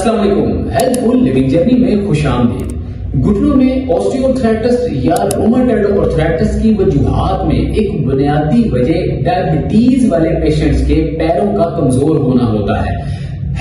السلام علیکم، ہیلتھ فل living journey میں خوش آمدید۔ گھٹنوں میں آسٹیوارتھرائٹس یا روماٹائڈ آرتھرائٹس کی وجوہات میں ایک بنیادی وجہ ڈائبٹیز والے پیشنٹس کے پیروں کا کمزور ہونا ہوتا ہے۔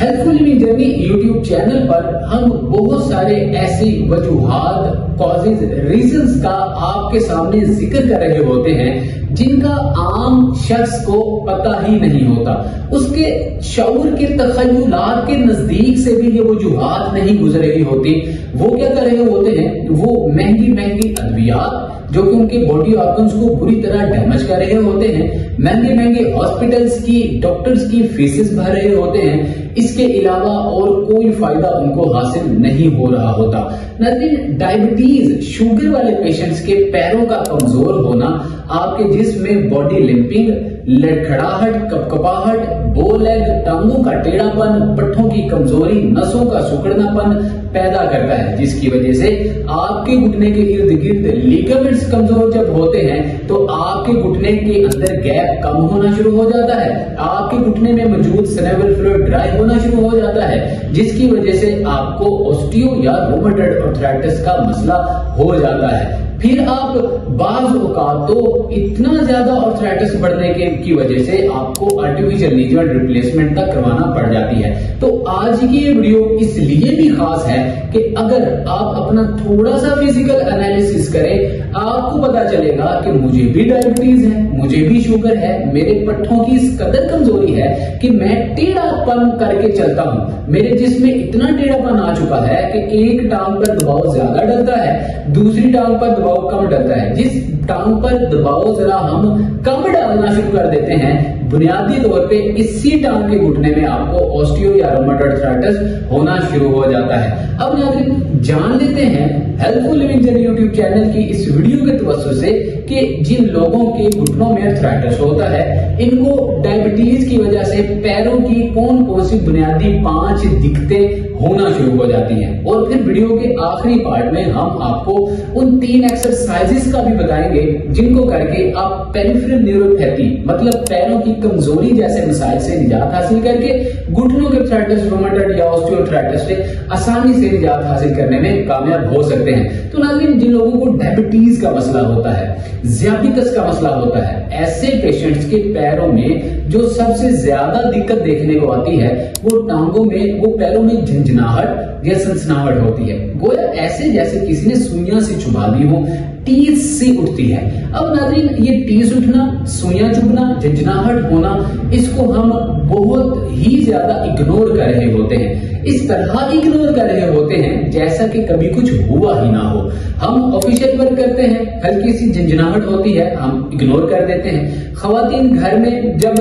ہیلتھ فل لیونگ جرنی یوٹیوب چینل پر ہم بہت سارے ایسی وجوہات، کازز، ریزنز کا آپ کے سامنے ذکر کر رہے ہوتے ہیں جن کا عام شخص کو پتہ ہی نہیں ہوتا، اس کے شعور کے تخیلات کے نزدیک سے بھی یہ وجوہات نہیں گزر رہی ہوتی۔ وہ کیا کر رہے ہوتے ہیں؟ وہ مہنگی ادویات جو کہ ان کے باڈی آرگنز کو بری طرح ڈیمیج کر رہے ہوتے ہیں، مہنگے ہاسپٹلز کی ڈاکٹرز کی فیسز بھر رہے ہوتے ہیں، اس کے علاوہ اور کوئی فائدہ ان کو حاصل نہیں ہو رہا ہوتا۔ ناظرین، ڈائبٹیز شوگر والے پیشنٹس کے پیروں کا کمزور ہونا آپ کے جسم میں باڈی لمپنگ، لڑکھڑاہٹ، کپکپاہٹ، بو لیگ، ٹانگوں کا ٹیڑھا پن، پٹھوں کی کمزوری، نسوں کا سکڑنا پن پیدا کرتا ہے، جس کی وجہ سے آپ کے گھٹنے کے ارد گرد لیگامنٹس کمزور جب ہوتے ہیں تو آپ کے گھٹنے کے اندر گیپ کم ہونا شروع ہو جاتا ہے، آپ کے گھٹنے میں موجود سنیول فلوئڈ ڈرائی ہونا شروع ہو جاتا ہے، جس کی وجہ سے آپ کو اوسٹیو یا روماٹائڈ آرتھرائٹس کا مسئلہ ہو جاتا ہے۔ پھر آپ بعض اوقات تو اتنا زیادہ آرتھرائٹس بڑھنے کی وجہ سے آپ کو آرٹیفیشل لیجمنٹ ریپلیسمنٹ تک کروانا پڑ جاتی ہے۔ تو آج کی یہ ویڈیو اس لیے بھی خاص ہے کہ اگر آپ اپنا تھوڑا سا فزیکل انالیسس کریں، آپ کو پتا چلے گا کہ مجھے بھی ڈائبٹیز ہے، مجھے بھی شوگر ہے، میرے پٹھوں کی اس قدر کمزوری ہے کہ میں ٹیڑھا پن کر کے چلتا ہوں، میرے جسم میں اتنا ٹیڑھا پن آ چکا ہے کہ ایک ٹانگ پر دباؤ زیادہ ڈلتا ہے، دوسری ٹانگ پر دباؤ کم ڈلتا ہے۔ جس ٹانگ پر دباؤ ذرا ہم کم ڈالنا شروع کر دیتے ہیں، بنیادی طور پہ اسی ٹانگ کے گھٹنے میں آپ کو اوسٹیو یا روماٹائڈ آرتھرائٹس ہونا شروع ہو جاتا ہے۔ اب ناظرین، جان لیتے ہیں ہیلتھ فل لیونگ جرنی یوٹیوب چینل کی اس ویڈیو کے توسط سے کہ جن لوگوں کے گھٹنوں میں آرتھرائٹس ہوتا ہے، ان کو ڈائبٹیز کی وجہ سے پیروں کی کون سی بنیادی 5 دقتیں ہونا شروع ہو جاتی ہیں۔ اور پھر ویڈیو کے آخری پارٹ میں ہم آپ کو ان 3 ایکسرسائزز کا بھی بتائیں گے جن کو کر کے آپ پیریفرل نیوروپیتھی مطلب پیروں کی کمزوری جیسے مسائل سے نجات حاصل کر کے گھٹنوں کے آرتھرائٹس، روماٹائڈ یا اوسٹیو آرتھرائٹس سے آسانی سے نجات حاصل کرنے میں کامیاب ہو سکتے ہیں۔ تو ناظرین، جن لوگوں کو ڈائبٹیز کا مسئلہ ہوتا ہے، ذیابیطس کا مسئلہ ہوتا ہے، ایسے پیشنٹس کے پیروں میں جو سب سے زیادہ دقت دیکھنے کو آتی ہے وہ ٹانگوں میں، وہ پیروں میں جھنجھناہٹ یا سنسناہٹ ہوتی ہے، گویا ایسے جیسے کسی نے سوئیاں سے چبھا دی ہوں، ٹیس سی اٹھتی ہے۔ اب ناظرین، یہ ٹیس اٹھنا، سوئیاں چبھنا، جھنجھناہٹ ہونا، اس کو ہم بہت ہی زیادہ اگنور کر رہے ہوتے ہیں، اس طرح اگنور کر رہے ہوتے ہیں جیسا کہ کبھی کچھ ہوا ہی نہ ہو۔ ہم آفیشیل ورک کرتے ہیں، ہلکی سی جھنجھناہٹ ہوتی ہے، ہم اگنور کر دیتے ہیں۔ خواتین گھر میں جب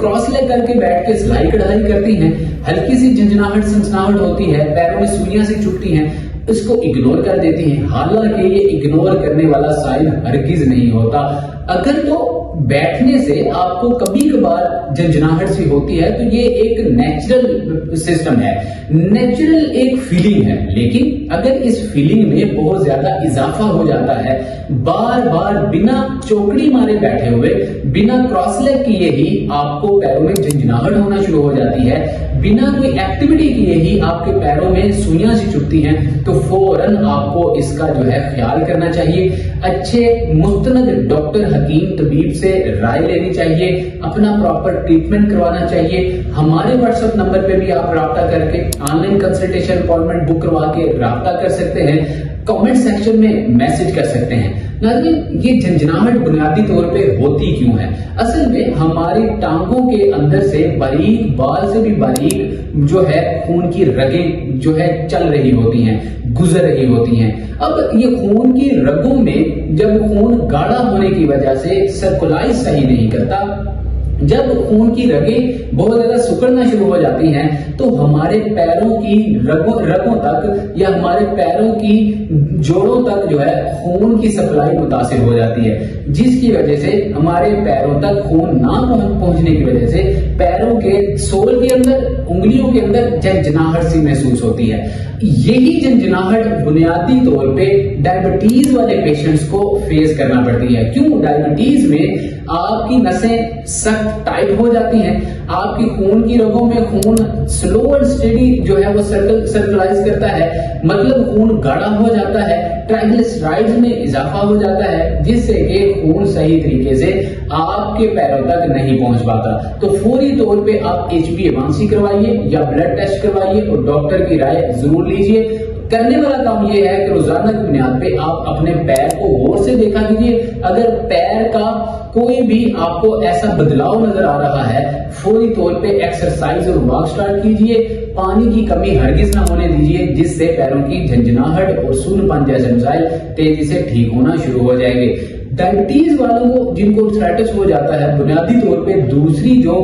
کراس لیگ کر کے بیٹھ کے سلائی کڑھائی کرتی ہیں، ہلکی سی جھنجھناہٹ، سنسناہٹ ہوتی ہے، پیروں میں سوئیاں سے چبھتی ہیں، اس کو اگنور کر دیتی ہیں، حالانکہ یہ اگنور کرنے والا سائن ہرگز نہیں ہوتا۔ اگر تو بیٹھنے سے آپ کو کبھی کبھار جھنجھناہٹ سی ہوتی ہے تو یہ ایک نیچرل سسٹم ہے، نیچرل ایک فیلنگ ہے، لیکن اگر اس فیلنگ میں بہت زیادہ اضافہ ہو جاتا ہے، بار بار بنا چوکڑی مارے بیٹھے ہوئے، بنا کراس لیگ کیے ہی آپ کو پیروں میں جھنجھناہٹ ہونا شروع ہو جاتی ہے، بنا کوئی ایکٹیویٹی کیے ہی آپ کے پیروں میں سوئیاں سی چبھتی ہیں، تو فوراً آپ کو اس کا جو ہے خیال کرنا چاہیے، اچھے مستند ڈاکٹر، حکیم، طبیب سے رائے لینی چاہیے، اپنا پراپر ٹریٹمنٹ کروانا چاہیے۔ ہمارے واٹس ایپ نمبر پہ بھی آپ رابطہ کر کے on line consultation appointment book کروا کے رابطہ کر سکتے ہیں، کمنٹ سیکشن میں میسج کر سکتے ہیں۔ ناظرین، یہ جھنجھناہٹ بنیادی طور پہ ہوتی کیوں ہے؟ اصل میں ہماری ٹانگوں کے اندر سے باریک، بال سے بھی باریک جو ہے خون کی رگیں جو ہے چل رہی ہوتی ہیں، گزر رہی ہوتی ہیں۔ اب یہ خون کی رگوں میں جب خون گاڑھا ہونے کی وجہ سے سرکولائز صحیح نہیں کرتا، جب خون کی رگیں بہت زیادہ سکڑنا شروع ہو جاتی ہیں تو ہمارے پیروں کی رگوں تک یا ہمارے پیروں کی جوڑوں تک جو ہے خون کی سپلائی متاثر ہو جاتی ہے، جس کی وجہ سے ہمارے پیروں تک خون نہ پہنچنے کی وجہ سے پیروں کے سول کے اندر، انگلیوں کے اندر جھنجھناہٹ سی محسوس ہوتی ہے۔ یہی جھنجھناہٹ بنیادی طور پہ ڈائبٹیز والے پیشنٹس کو فیس کرنا پڑتی ہے۔ کیوں؟ ڈائبٹیز میں آپ کی نسیں سخت ٹائٹ ہو جاتی ہیں، آپ کی خون کی رگوں میں خون سلو اینڈ اسٹڈی جو ہے وہ سرکلائز کرتا ہے، مطلب خون گاڑھا ہو جاتا ہے، ٹرائگلیسرائڈز میں اضافہ ہو جاتا ہے، جس سے کہ خون صحیح طریقے سے آپ کے پیروں تک نہیں پہنچ پاتا۔ تو فوری طور پہ آپ HbA1c کروائیے یا بلڈ ٹیسٹ کروائیے اور ڈاکٹر کی رائے ضرور لیجیے۔ کرنے والا کام یہ ہے کہ روزانہ کی بنیاد پہ آپ اپنے پیر کو غور سے دیکھا کیجیے، اگر پیر کا کوئی بھی آپ کو ایسا بدلاؤ نظر آ رہا ہے فوری طور پہ ایکسرسائز اور واک سٹارٹ کیجیے۔ پانی کی کمی ہرگز نہ ہونے دیجیے، جس سے پیروں کی جھنجھناہٹ اور سون پن جیسے مسائل تیزی سے ٹھیک ہونا شروع ہو جائیں گے۔ ڈائبٹیز والوں کو جن کو آرتھرائٹس ہو جاتا ہے، بنیادی طور پہ دوسری جو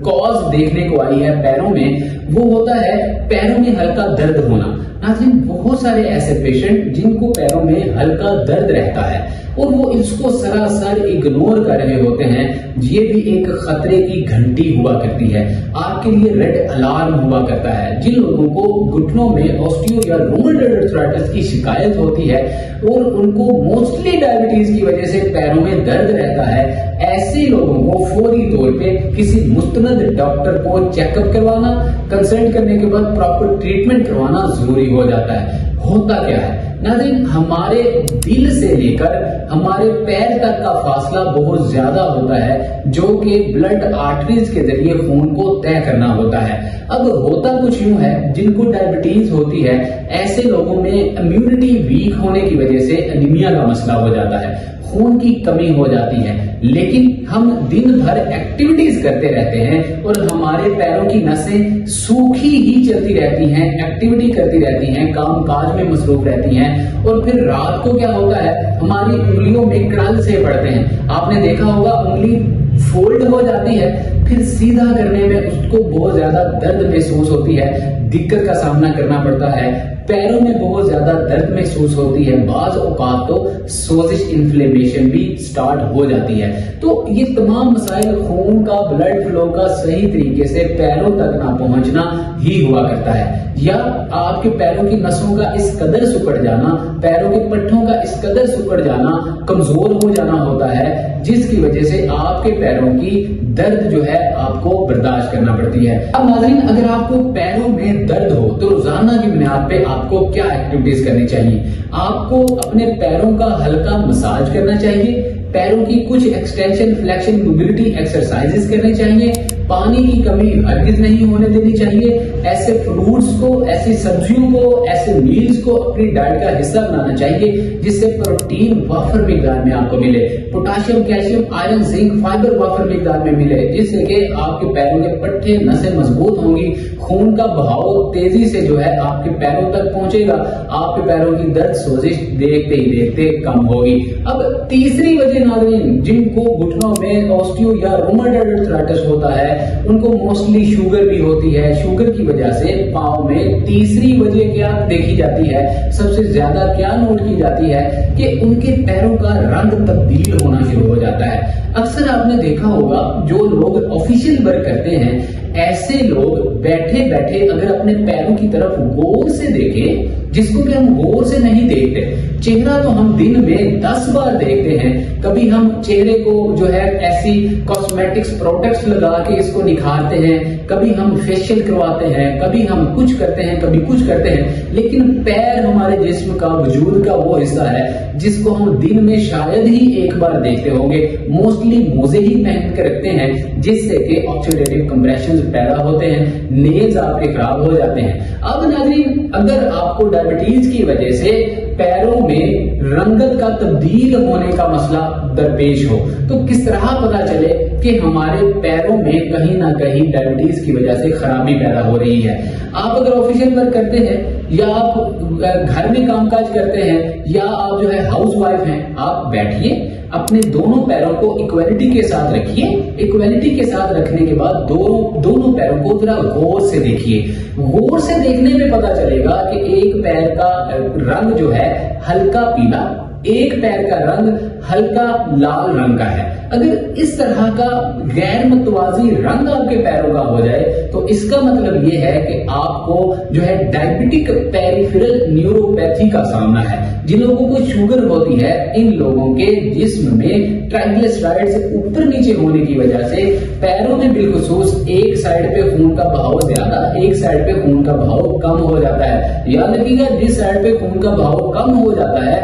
کاز دیکھنے کو آئی ہے پیروں میں، وہ ہوتا ہے پیروں میں ہلکا درد ہونا۔ ناظرین، بہت سارے ایسے پیشنٹ جن کو پیروں میں ہلکا درد رہتا ہے اور وہ اس کو سراسر اگنور کر رہے ہوتے ہیں، یہ بھی ایک خطرے کی گھنٹی ہوا کرتی ہے، آپ کے لیے ریڈ الارم ہوا کرتا ہے۔ جن لوگوں کو گھٹنوں میں اوسٹیو یا رومٹوئڈ آرتھرائٹس کی شکایت ہوتی ہے اور ان کو موسٹلی ڈائبٹیز کی وجہ سے پیروں میں درد رہتا ہے، ایسے لوگوں کو فوری طور پہ کسی مستند ڈاکٹر کو چیک اپ کروانا، کنسلٹ کرنے کے بعد پراپر ٹریٹمنٹ کروانا ضروری ہو جاتا ہے۔ ہوتا کیا ہے ناظرین، ہمارے دل سے لے کر ہمارے پیر تک کا فاصلہ بہت زیادہ ہوتا ہے، جو کہ بلڈ آرٹریز کے ذریعے خون کو طے کرنا ہوتا ہے۔ اب ہوتا کچھ یوں ہے، جن کو ڈائبٹیز ہوتی ہے ایسے لوگوں میں امیونٹی ویک ہونے کی وجہ سے انیمیا کا مسئلہ ہو جاتا ہے، خون کی کمی ہو جاتی ہے، لیکن ہم دن بھر ایکٹیویٹیز کرتے رہتے ہیں اور ہمارے پیروں کی نسیں سوکھی ہی چلتی رہتی ہیں، ایکٹیویٹی کرتی رہتی ہیں، کام کاج میں مصروف رہتی ہیں، اور پھر رات کو کیا ہوتا ہے، ہماری انگلیوں میں کرل سے پڑتے ہیں۔ آپ نے دیکھا ہوگا انگلی فولڈ ہو جاتی ہے، پھر سیدھا کرنے میں اس کو بہت زیادہ درد محسوس ہوتی ہے، دقت کا سامنا کرنا پڑتا ہے، پیروں میں بہت زیادہ درد محسوس ہوتی ہے، بعض اوقات تو سوزش انفلیمیشن بھی سٹارٹ ہو جاتی ہے۔ تو یہ تمام مسائل خون کا، بلڈ فلو کا صحیح طریقے سے پیروں تک نہ پہنچنا ہی ہوا کرتا ہے، یا آپ کے پیروں کی نسوں کا اس قدر سکڑ جانا، پیروں کے پٹھوں کا اس قدر سکڑ جانا، کمزور ہو جانا ہوتا ہے، جس کی وجہ سے آپ کے پیروں کی درد جو ہے آپ کو برداشت کرنا پڑتی ہے۔ اب ناظرین، اگر آپ کو پیروں میں درد ہو تو روزانہ کی بنیاد پہ آپ کو کیا ایکٹیویٹیز کرنی چاہیے؟ آپ کو اپنے پیروں کا ہلکا مساج کرنا چاہیے، پیروں کی کچھ ایکسٹینشن، فلیکشن، موبلٹی ایکسرسائزز کرنے چاہیے، پانی کی کمی ہرگز نہیں ہونے دینی چاہیے، ایسے فروٹس کو، ایسی سبزیوں کو، ایسے میلز کو اپنی ڈائٹ کا حصہ بنانا چاہیے جس سے پروٹین وافر مقدار میں آپ کو ملے، potassium, calcium, iron, zinc, fibre وافر مقدار میں ملے، جس سے کہ آپ کے پیروں کے پٹھے، نسیں مضبوط ہوں گی، خون کا بہاؤ تیزی سے جو ہے آپ کے پیروں تک پہنچے گا، آپ کے پیروں کی درد سوزش دیکھتے ہی دیکھتے کم ہوگی۔ اب تیسری وجہ ناظرین، جن کو گھٹنوں میں اوسٹیو یا رومٹوئڈ آرتھرائٹس ہوتا ہے ان کو موسٹلی شوگر بھی ہوتی ہے، شوگر کی وجہ سے پاؤں میں تیسری وجہ کیا دیکھی جاتی ہے، سب سے زیادہ کیا نوٹ کی جاتی ہے کہ ان کے پیروں کا رنگ تبدیل ہونا شروع ہو جاتا ہے۔ اکثر آپ نے دیکھا ہوگا جو لوگ آفیشیل ورک کرتے ہیں، ایسے لوگ بیٹھے بیٹھے اگر اپنے پیروں کی طرف غور سے دیکھیں، جس کو کہ ہم غور سے نہیں دیکھتے، چہرہ تو ہم دن میں 10 بار دیکھتے ہیں، کبھی ہم چہرے کو جو ہے ایسی کاسمیٹکس پروڈکٹس لگا کے اس کو نکھارتے ہیں، کبھی ہم فیشیل کرواتے ہیں، کبھی ہم کچھ کرتے ہیں، کبھی کچھ کرتے ہیں، لیکن پیر ہمارے جسم کا، وجود کا وہ حصہ ہے جس کو ہم دن میں شاید ہی ایک بار دیکھتے ہوں گے، موسٹلی موزے ہی پہن کے رکھتے ہیں، جس سے کہ آکسیڈیٹو کمپریشنز پیدا ہوتے ہیں، نیلز آپ کے خراب ہو جاتے ہیں۔ اب ناظرین، اگر آپ کو ڈائبٹیز کی وجہ سے پیروں میں رنگت کا تبدیل ہونے کا مسئلہ درپیش ہو تو کس طرح پتا چلے کہ ہمارے پیروں میں کہیں نہ کہیں ڈائبٹیز کی وجہ سے خرابی پیدا ہو رہی ہے؟ آپ اگر آفیشیل ورک کرتے ہیں یا آپ گھر میں کام کاج کرتے ہیں یا آپ جو ہے ہاؤس وائف ہیں، آپ بیٹھیے، اپنے دونوں پیروں کو ایکویلٹی کے ساتھ رکھیے، ایکویلٹی کے ساتھ رکھنے کے بعد دونوں پیروں کو ذرا غور سے دیکھیے۔ غور سے دیکھنے میں پتا چلے گا کہ ایک پیر کا رنگ جو ہے ہلکا پیلا ایک پیر کا رنگ ہلکا لال رنگ کا ہے. اگر اس طرح کا غیر متوازی رنگ آپ کے پیروں کا ہو جائے تو اس کا مطلب یہ ہے کہ آپ کو جو ہے ڈائبٹک پیریفرل نیوروپیتھی کا سامنا ہے. جن لوگوں کو شوگر ہوتی ہے ان لوگوں کے جسم میں ٹرائگلیسرائڈز اوپر نیچے ہونے کی وجہ سے پیروں میں بالخصوص ایک سائڈ پہ خون کا بہاؤ زیادہ، ایک سائڈ پہ خون کا بہاؤ کم ہو جاتا ہے. یاد رکھیے گا جس سائڈ پہ خون کا بہاؤ کم ہو جاتا ہے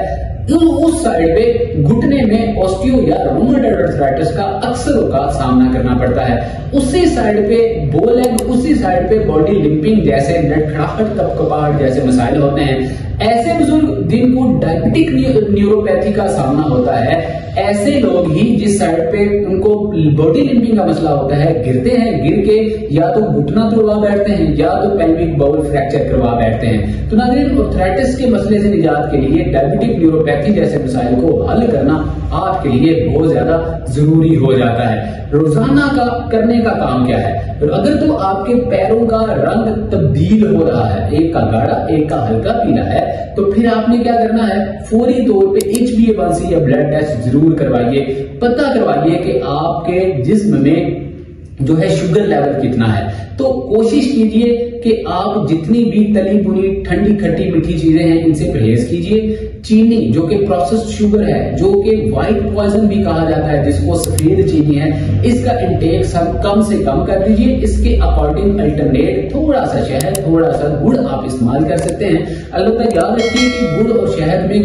اس سائڈ پہ گھٹنے میں اوسٹیو یا رومٹائڈ آرتھرائٹس کا اکثر اوقات سامنا کرنا پڑتا ہے. اسی سائڈ پہ بو لیگ، اسی سائڈ پہ باڈی لمپنگ جیسے لڑکھڑاہٹ، کپکپاہٹ جیسے مسائل ہوتے ہیں. ایسے بزرگ جن کو ڈائبٹک نیوروپیتھی کا سامنا ہوتا ہے، ایسے لوگ ہی جس سائڈ پہ ان کو باڈی لمپنگ کا مسئلہ ہوتا ہے گرتے ہیں، گر کے یا تو گھٹنا توڑوا بیٹھتے ہیں یا تو پیلوک باؤل فریکچر کروا بیٹھتے ہیں. تو ناظرین آرتھرائٹس کے مسئلے سے نجات کے لیے ڈائبٹک نیوروپیتھی جیسے مسائل کو حل کرنا آپ کے لیے بہت زیادہ ضروری ہو جاتا ہے. روزانہ کا کرنے کا کام کیا ہے؟ اگر تو آپ کے پیروں کا رنگ تبدیل ہو رہا ہے، ایک کا گاڑھا ایک کا ہلکا پیلا ہے، تو پھر آپ نے کیا کرنا ہے؟ فوری طور پہ HbA1c یا بلڈ ٹیسٹ ضرور کروائیے. پتہ کروائیے کہ آپ کے جسم میں جو ہے شوگر لیول کتنا ہے. تو کوشش کیجئے کہ آپ جتنی بھی تلی بنی ٹھنڈی کھٹی میٹھی چیزیں ہیں ان سے پرہیز کیجئے. چینی جو کہ پروسیسڈ شوگر ہے، جو کہ وائٹ پوائزن بھی کہا جاتا ہے جس کو سفید چینی ہے، اس کا انٹیک کم سے کم کر دیجئے. اس کے اکارڈنگ الٹرنیٹ تھوڑا سا شہد، تھوڑا سا گڑ آپ استعمال کر سکتے ہیں. البتہ یاد رکھیے کہ گڑ اور شہد میں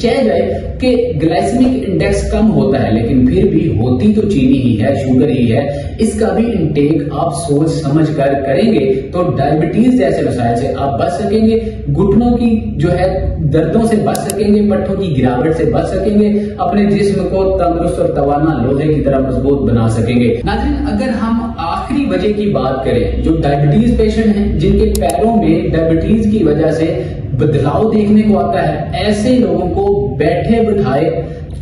چہ جائے کہ گلائسیمک انڈیکس کم ہوتا ہے لیکن پھر بھی ہوتی تو چینی ہی ہے، شوگر ہی ہے. اس کا بھی انٹیک آپ سوچ سمجھ کر کریں گے تو ڈائبٹیز جیسے مسائل سے آپ بچ سکیں گے. گھٹنوں کی جو ہے دردوں سے بچ سکیں گے، پٹھوں کی گراوٹ سے بچ سکیں گے، اپنے جسم کو تندرست اور توانا لوہے کی طرح مضبوط بنا سکیں گے. ناظرین اگر ہم آخری وجہ کی بات کریں، جو ڈائبٹیز پیشنٹ ہیں جن کے پیروں میں ڈائبٹیز کی وجہ سے بدلاؤ دیکھنے کو آتا ہے، ایسے لوگوں کو بیٹھے بٹھائے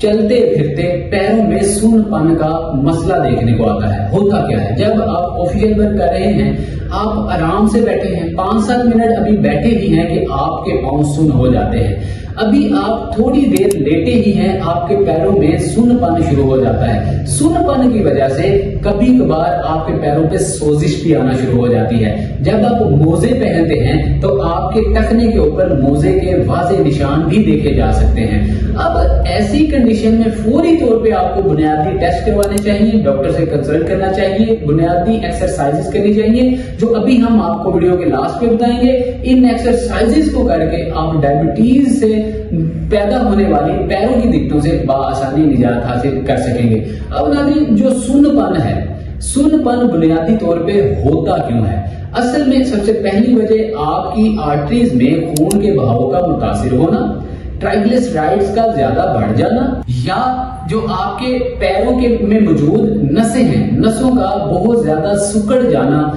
چلتے پھرتے پیروں میں سن پن کا مسئلہ دیکھنے کو آتا ہے. ہوتا کیا ہے؟ جب آپ آفیشیل ورک کر رہے ہیں، آپ آرام سے بیٹھے ہیں، 5-7 منٹ ابھی بیٹھے ہی ہیں کہ آپ کے پاؤں سن ہو جاتے ہیں. ابھی آپ تھوڑی دیر لیٹے ہی ہیں، آپ کے پیروں میں سن پن شروع ہو جاتا ہے. سن پن کی وجہ سے کبھی کبھار آپ کے پیروں پہ سوزش بھی آنا شروع ہو جاتی ہے. جب آپ موزے پہنتے ہیں تو آپ کے ٹخنے کے اوپر موزے کے واضح نشان بھی دیکھے جا سکتے ہیں. اب ایسی کنڈیشن میں فوری طور پہ آپ کو بنیادی ٹیسٹ کروانے چاہیے، ڈاکٹر سے کنسلٹ کرنا چاہیے، بنیادی ایکسرسائزز کرنی چاہیے جو ابھی ہم آپ کو ویڈیو کے لاسٹ پہ بتائیں گے. ان ایکسرسائزز کو کر کے آپ ڈائبٹیز سے پیدا ہونے والی پیروں کی دقتوں سے بآسانی نجات حاصل کر سکیں گے. اب ناظرین جو سن پن ہے، سن پن بنیادی طور پہ ہوتا کیوں ہے؟ اصل میں سب سے پہلی وجہ آپ کی آرٹریز میں خون کے بہاؤ کا متاثر ہونا، ٹرائگلیسرائڈز کا زیادہ بڑھ جانا، یا جو آپ کے پیروں کے میں موجود نسیں ہیں، نسوں کا بہت زیادہ سکڑ جانا،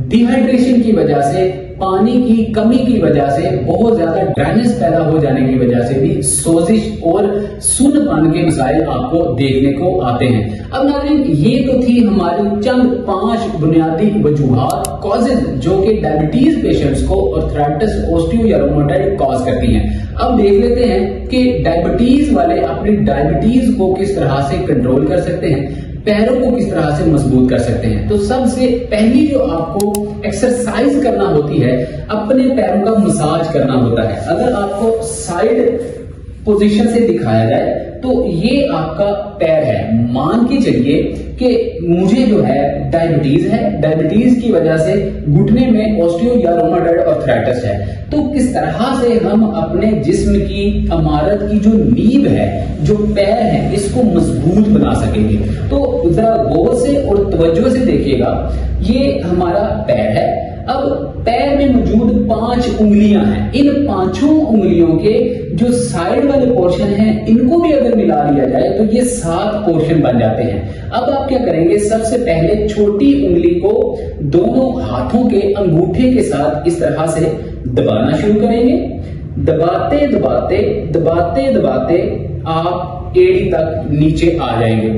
ڈی ہائیڈریشن کی وجہ سے، پانی کی کمی کی وجہ سے، بہت زیادہ ڈرائنس پیدا ہو جانے کی وجہ سے بھی سوزش اور سن پن کے مسائل آپ کو دیکھنے کو آتے ہیں. اب ناظرین یہ تو تھی ہماری چند 5 بنیادی وجوہات، کازز جو کہ ڈائبٹیز پیشنٹس کو آرتھرائٹس، اوسٹیو یا رومٹائڈ کاز کرتی ہیں. اب دیکھ لیتے ہیں کہ ڈائبٹیز والے اپنی ڈائبٹیز کو کس طرح سے کنٹرول کر سکتے ہیں، پیروں کو کس طرح سے مضبوط کر سکتے ہیں. تو سب سے پہلی جو آپ کو ایکسرسائز کرنا ہوتی ہے، اپنے پیروں کا مساج کرنا ہوتا ہے. اگر آپ کو سائیڈ پوزیشن سے دکھایا جائے تو یہ آپ کا پیر ہے. مان کے چلیے کہ مجھے جو ہے ڈائبٹیز ہے، ڈائبٹیز کی وجہ سے گھٹنے میں اوسٹیو یا رومٹائڈ آرتھرائٹس ہے. تو کس طرح سے ہم اپنے جسم کی عمارت کی جو نیب ہے، جو پیر ہے، اس کو مضبوط بنا سکیں گے؟ تو ذرا غور سے اور توجہ سے دیکھیے گا. یہ ہمارا پیر ہے. اب پیر میں موجود 5 انگلیاں ہیں. ان 5 انگلیوں کے جو سائیڈ والے پورشن ہیں ان کو بھی اگر ملا لیا جائے تو یہ 7 پورشن بن جاتے ہیں. اب آپ کیا کریں گے؟ سب سے پہلے چھوٹی انگلی کو دونوں ہاتھوں کے انگوٹھے کے ساتھ اس طرح سے دبانا شروع کریں گے. دباتے دباتے دباتے دباتے آپ ایڑی تک نیچے آ جائیں گے.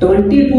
20 to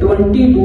20 to